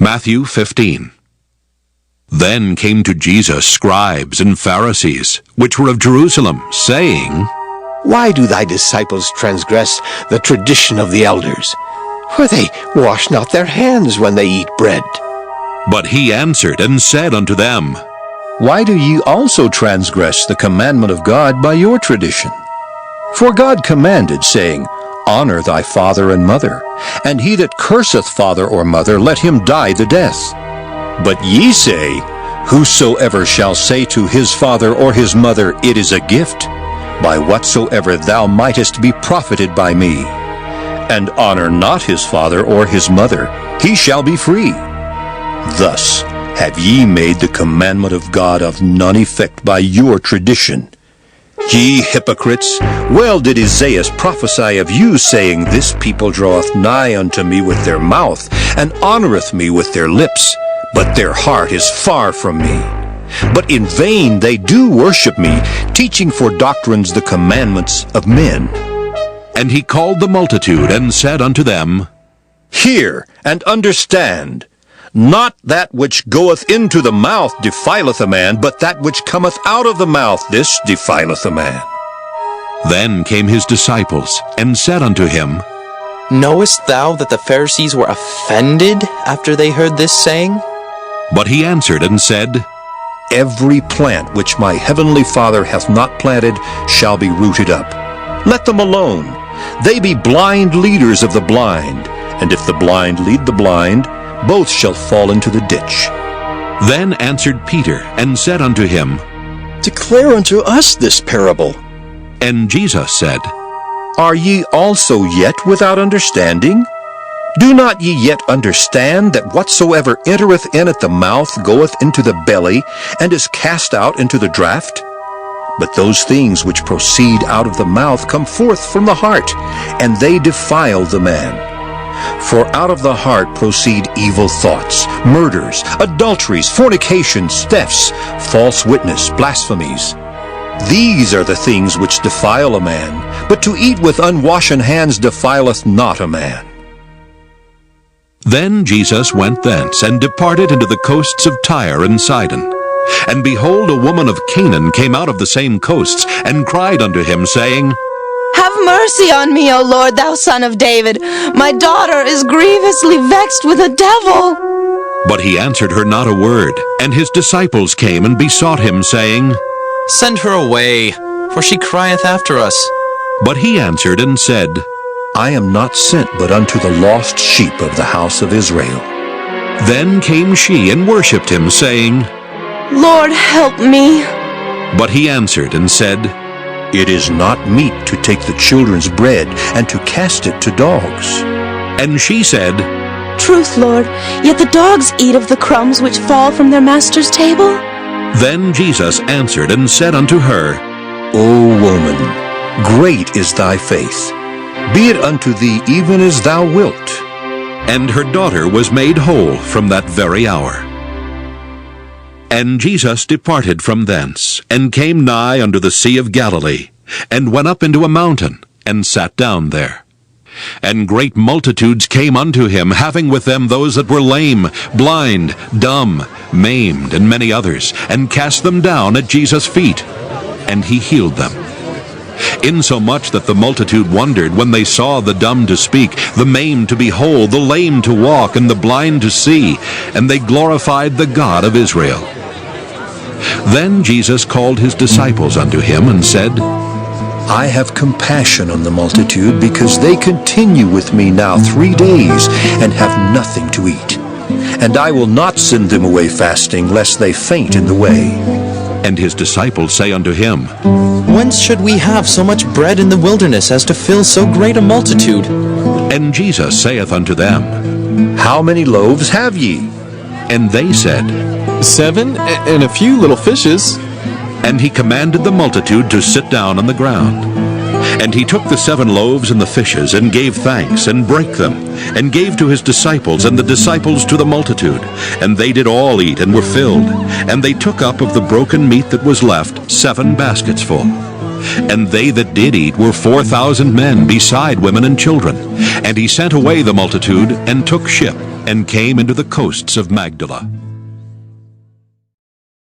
Matthew 15. Then came to Jesus scribes and Pharisees, which were of Jerusalem, saying, Why do thy disciples transgress the tradition of the elders? For they wash not their hands when they eat bread. But he answered and said unto them, Why do ye also transgress the commandment of God by your tradition? For God commanded, saying, Honor thy father and mother, and he that curseth father or mother, let him die the death. But ye say, Whosoever shall say to his father or his mother, It is a gift, by whatsoever thou mightest be profited by me, and honor not his father or his mother, he shall be free. Thus have ye made the commandment of God of none effect by your tradition. Ye hypocrites, well did Isaiah prophesy of you, saying, This people draweth nigh unto me with their mouth, and honoureth me with their lips, but their heart is far from me. But in vain they do worship me, teaching for doctrines the commandments of men. And he called the multitude, and said unto them, Hear and understand. Not that which goeth into the mouth defileth a man, but that which cometh out of the mouth, this defileth a man. Then came his disciples, and said unto him, Knowest thou that the Pharisees were offended after they heard this saying? But he answered and said, Every plant which my heavenly Father hath not planted shall be rooted up. Let them alone. They be blind leaders of the blind, and if the blind lead the blind, both shall fall into the ditch. Then answered Peter, and said unto him, Declare unto us this parable. And Jesus said, Are ye also yet without understanding? Do not ye yet understand that whatsoever entereth in at the mouth goeth into the belly, and is cast out into the draught? But those things which proceed out of the mouth come forth from the heart, and they defile the man. For out of the heart proceed evil thoughts, murders, adulteries, fornications, thefts, false witness, blasphemies. These are the things which defile a man, but to eat with unwashen hands defileth not a man. Then Jesus went thence, and departed into the coasts of Tyre and Sidon. And behold, a woman of Canaan came out of the same coasts, and cried unto him, saying, Have mercy on me, O Lord, thou Son of David. My daughter is grievously vexed with a devil. But he answered her not a word. And his disciples came and besought him, saying, Send her away, for she crieth after us. But he answered and said, I am not sent but unto the lost sheep of the house of Israel. Then came she and worshipped him, saying, Lord, help me. But he answered and said, It is not meet to take the children's bread and to cast it to dogs. And she said, Truth, Lord, yet the dogs eat of the crumbs which fall from their master's table. Then Jesus answered and said unto her, O woman, great is thy faith. Be it unto thee even as thou wilt. And her daughter was made whole from that very hour. And Jesus departed from thence, and came nigh unto the sea of Galilee, and went up into a mountain, and sat down there. And great multitudes came unto him, having with them those that were lame, blind, dumb, maimed, and many others, and cast them down at Jesus' feet. And he healed them. Insomuch that the multitude wondered when they saw the dumb to speak, the maimed to be whole, the lame to walk, and the blind to see, and they glorified the God of Israel. Then Jesus called his disciples unto him, and said, I have compassion on the multitude, because they continue with me now 3 days, and have nothing to eat. And I will not send them away fasting, lest they faint in the way. And his disciples say unto him, Whence should we have so much bread in the wilderness as to fill so great a multitude? And Jesus saith unto them, How many loaves have ye? And they said, 7, and a few little fishes. And he commanded the multitude to sit down on the ground. And he took the 7 loaves and the fishes, and gave thanks, and brake them, and gave to his disciples, and the disciples to the multitude. And they did all eat, and were filled. And they took up of the broken meat that was left 7 baskets full. And they that did eat were 4,000 men, beside women and children. And he sent away the multitude, and took ship, and came into the coasts of Magdala.